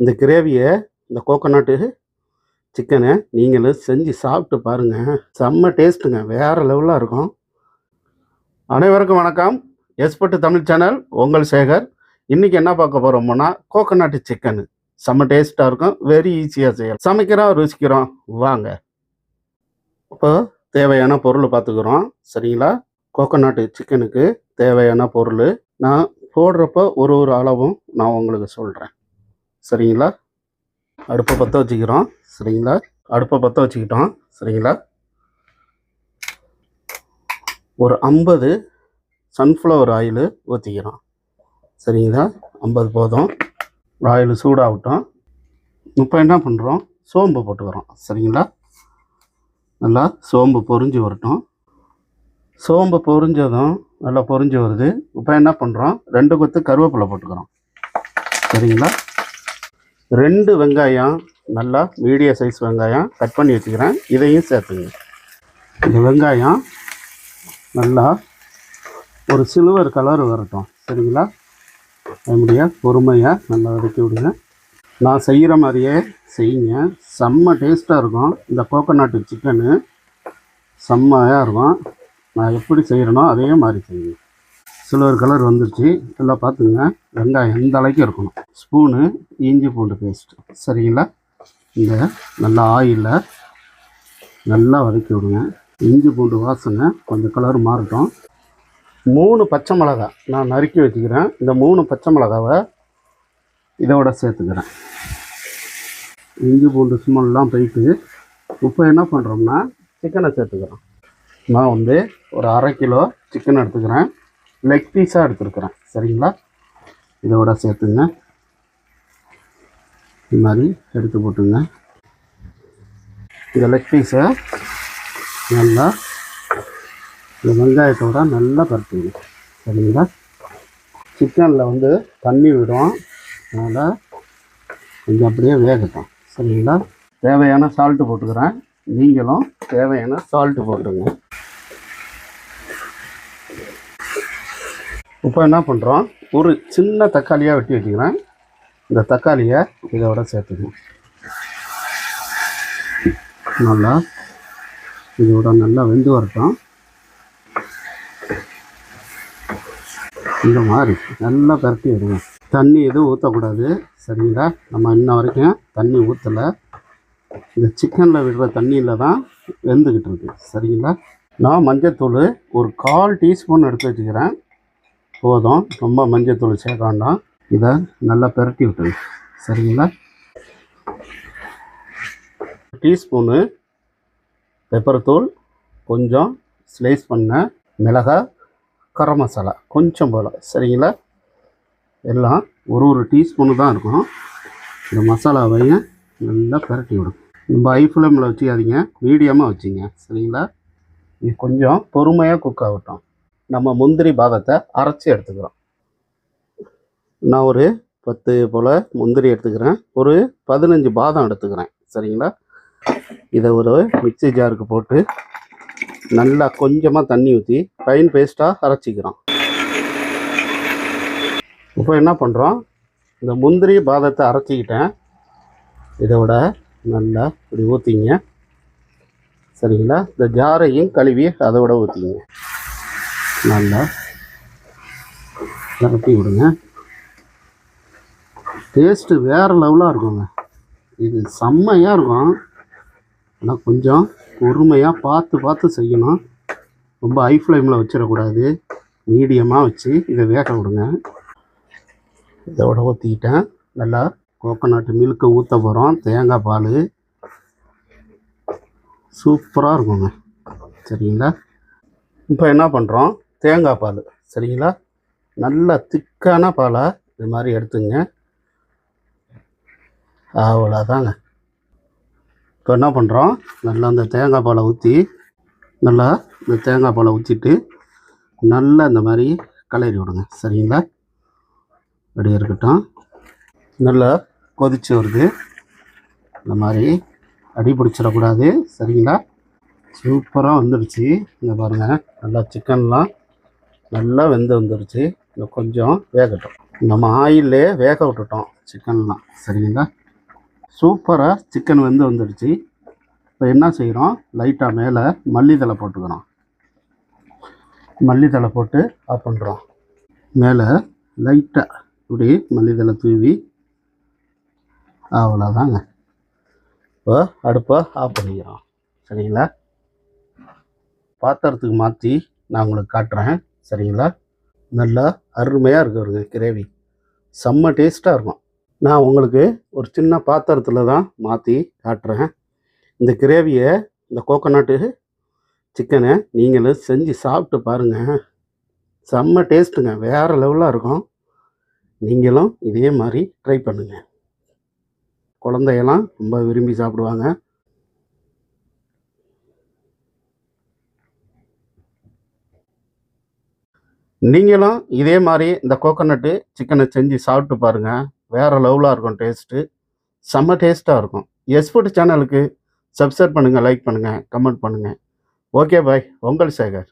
இந்த கிரேவியை, இந்த கோகோனட்டு சிக்கனை நீங்களும் செஞ்சு சாப்பிட்டு பாருங்கள். செம்ம டேஸ்ட்டுங்க, வேறு லெவலாக இருக்கும். அனைவருக்கும் வணக்கம். எஸ்பர்ட் தமிழ் சேனல், உங்கள் சேகர். இன்றைக்கி என்ன பார்க்க போகிறோம்னா, கோகோனட்டு சிக்கனு. செம்ம டேஸ்ட்டாக இருக்கும், வெரி ஈஸியாக செய்யலாம். சமைக்கிறோம், ருசிக்கிறோம், வாங்க. இப்போ தேவையான பொருள் பார்த்துக்கிறோம், சரிங்களா? கோகோனட்டு சிக்கனுக்கு தேவையான பொருள் நான் போடுறப்போ ஒரு அளவும் நான் உங்களுக்கு சொல்கிறேன், சரிங்களா? அடுப்பை பற்ற வச்சுக்கிறோம், சரிங்களா? அடுப்பை பற்ற வச்சுக்கிட்டோம், சரிங்களா? ஒரு 50 சன்ஃப்ளவர் ஆயில் ஊற்றிக்கிறோம், சரிங்களா? 50 போதும். ஆயில் சூடாகட்டும். இப்போ என்ன பண்ணுறோம், சோம்பு போட்டுக்கிறோம், சரிங்களா? நல்லா சோம்பு பொரிஞ்சு வரட்டும். சோம்பு பொரிஞ்சதும் நல்லா பொரிஞ்சு வருது. இப்போ என்ன பண்ணுறோம், 2 கொத்து கருவேப்பிலை போட்டுக்கிறோம், சரிங்களா? 2 வெங்காயம், நல்லா மீடியம் சைஸ் வெங்காயம் கட் பண்ணி வச்சுக்கிறேன், இதையும் சேர்த்துங்க. இந்த வெங்காயம் நல்லா ஒரு சில்வர் கலர் வரட்டும், சரிங்களா? நம்முடைய பொறுமையாக நல்லா வதக்கி விடுங்க. நான் செய்கிற மாதிரியே செய்யுங்க, செம்ம டேஸ்ட்டாக இருக்கும். இந்த கோகோனட்டு சிக்கனு செம்மையாக இருக்கும். நான் எப்படி செய்கிறேனோ அதே மாதிரி செய்யுங்க. சில்வர் கலர் வந்துருச்சு. எல்லாம் பார்த்துங்க, வெங்காயம் எந்த அளவுக்கு இருக்கணும். ஸ்பூனு இஞ்சி பூண்டு பேஸ்ட்டு, சரிங்களா? இந்த நல்லா ஆயிலில் நல்லா வதக்கி விடுங்க. இஞ்சி பூண்டு வாசனை கொஞ்சம் கலர் மாறட்டும். 3 பச்சை மிளகாய் நான் நறுக்கி வச்சுக்கிறேன். இந்த 3 பச்சை மிளகாவை இதோட சேர்த்துக்கிறேன். இஞ்சி பூண்டு ஸ்மெல்லாம் போயிட்டு இப்போ என்ன பண்ணுறோம்னா, சிக்கனை சேர்த்துக்கிறோம். நான் வந்து ஒரு 1/2 கிலோ சிக்கன் எடுத்துக்கிறேன், லெக் பீஸாக எடுத்துருக்குறேன், சரிங்களா? இதோட சேர்த்துங்க. இது மாதிரி எடுத்து போட்டுங்க. இந்த லெக் பீஸை நல்லா இந்த வெங்காயத்தோட நல்லா பரட்டுங்க, சரிங்களா? சிக்கனில் வந்து தண்ணி விடும், அதனால் கொஞ்சம் அப்படியே வேகட்டும், சரிங்களா? தேவையான சால்ட்டு போட்டுக்கிறேன், நீங்களும் தேவையான சால்ட்டு போட்டுங்க. இப்போ என்ன பண்ணுறோம், ஒரு சின்ன தக்காளியாக வெட்டி வச்சுக்கிறேன். இந்த தக்காளியை இதோட சேர்த்துக்கணும். நல்லா இதோட நல்லா வெந்து வரட்டும். இந்த மாதிரி நல்லா பரட்டி விடுங்க. தண்ணி எதுவும் ஊற்றக்கூடாது, சரிங்களா? நம்ம இன்ன வரைக்கும் தண்ணி ஊற்றலை. இந்த சிக்கனில் விடுற தண்ணியில் தான் வெந்துக்கிட்டு இருக்குது, சரிங்களா? நான் மஞ்சத்தூள் ஒரு 1/4 டீஸ்பூன் எடுத்து வச்சுக்கிறேன், போதும். ரொம்ப மஞ்சத்தூள் சேர்க்க வேண்டாம். இதை நல்லா பெரட்டி விட்டுருங்க, சரிங்களா? டீஸ்பூனு பெப்பர் தூள், கொஞ்சம் ஸ்லைஸ் பண்ண மிளகாய், கரம் மசாலா கொஞ்சம் போல், சரிங்களா? எல்லாம் ஒரு டீஸ்பூனு தான் இருக்கும். இந்த மசாலாவையும் நல்லா பெரட்டி விடும். நம்ம ஹை ஃப்ளேமில் வச்சுக்காதீங்க, மீடியமாக வச்சுங்க, சரிங்களா? இது கொஞ்சம் பொறுமையாக குக் ஆகட்டும். நம்ம முந்திரி பாதத்தை அரைச்சி எடுத்துக்கிறோம். நான் ஒரு 10 போல் முந்திரி எடுத்துக்கிறேன், ஒரு 15 பாதம் எடுத்துக்கிறேன், சரிங்களா? இதை ஒரு மிக்ஸி ஜாருக்கு போட்டு நல்லா கொஞ்சமாக தண்ணி ஊற்றி ஃபைன் பேஸ்ட்டாக அரைச்சிக்கிறோம். இப்போ என்ன பண்ணுறோம், இந்த முந்திரி பாதத்தை அரைச்சிக்கிட்டேன், இதோட நல்லா இப்படி ஊற்றிங்க, சரிங்களா? இந்த ஜாரையும் கழுவி அதோட ஊற்றிங்க, நல்லா நிரப்பி விடுங்க. டேஸ்ட்டு வேறு லெவலாக இருக்குங்க, இது செம்மையாக இருக்கும். ஆனால் கொஞ்சம் பொறுமையாக பார்த்து செய்யணும். ரொம்ப ஹை ஃப்ளேமில் வச்சிடக்கூடாது, மீடியமாக வச்சு இதை வேக விடுங்க. இதோட ஊற்றிக்கிட்டேன். நல்லா கோகோனட் மில்க்கை ஊற்ற போகிறோம், தேங்காய் பால் சூப்பராக இருக்குங்க, சரிங்களா? இப்போ என்ன பண்ணுறோம், தேங்காய் பால், சரிங்களா? நல்லா திக்கான பாலாக இது மாதிரி எடுத்துங்க. அவ்வளோதாங்க. இப்போ என்ன பண்ணுறோம், நல்லா இந்த தேங்காய் பாலை ஊற்றிட்டு நல்லா இந்த மாதிரி கலரி விடுங்க, சரிங்களா? அப்படியே இருக்கட்டும். நல்லா கொதிச்சு வருது, இந்த மாதிரி அடி பிடிச்சிடக்கூடாது, சரிங்களா? சூப்பராக வந்துடுச்சு. இங்கே பாருங்கள், நல்லா சிக்கன்லாம் நல்லா வெந்து வந்துடுச்சு. இன்னும் கொஞ்சம் வேகட்டும். நம்ம ஆயிலே வேக விட்டுட்டோம் சிக்கன்லாம். சரிங்களா? சூப்பராக சிக்கன் வந்துடுச்சு. இப்போ என்ன செய்கிறோம், லைட்டாக மேலே மல்லித்தழை போட்டுக்கிறோம். மல்லித்தழை போட்டு ஆஃப் பண்ணுறோம். மேலே லைட்டாக இப்படி மல்லித்தழை தூவி அவ்வளோதாங்க. இப்போ அடுப்பை ஆஃப் பண்ணிக்கிறோம். சரிங்களா? பாத்திரத்துக்கு மாற்றி நான் உங்களுக்கு காட்டுறேன். சரிங்களா? நல்லா அருமையாக இருக்குங்க கிரேவி. செம்ம டேஸ்ட்டாக இருக்கும். நான் உங்களுக்கு ஒரு சின்ன பாத்திரத்தில் தான் மாற்றி காட்டுறேன். இந்த கிரேவியை, இந்த கோகோனட்டு சிக்கனை நீங்களும் செஞ்சு சாப்பிட்டு பாருங்கள். செம்ம டேஸ்ட்டுங்க, வேறு லெவலாக இருக்கும். நீங்களும் இதே மாதிரி ட்ரை பண்ணுங்கள். குழந்தையெல்லாம் ரொம்ப விரும்பி சாப்பிடுவாங்க. நீங்களும் இதே மாதிரி இந்த கோகோனட்டு சிக்கனை செஞ்சு சாப்பிட்டு பாருங்கள். வேறு லெவலாக இருக்கும் டேஸ்ட்டு. செம்ம டேஸ்ட்டாக இருக்கும். எஸ்ஃபுட் சேனலுக்கு சப்ஸ்கிரைப் பண்ணுங்கள், லைக் பண்ணுங்கள், கமெண்ட் பண்ணுங்கள். Okay bye. உங்கள் சேகர்.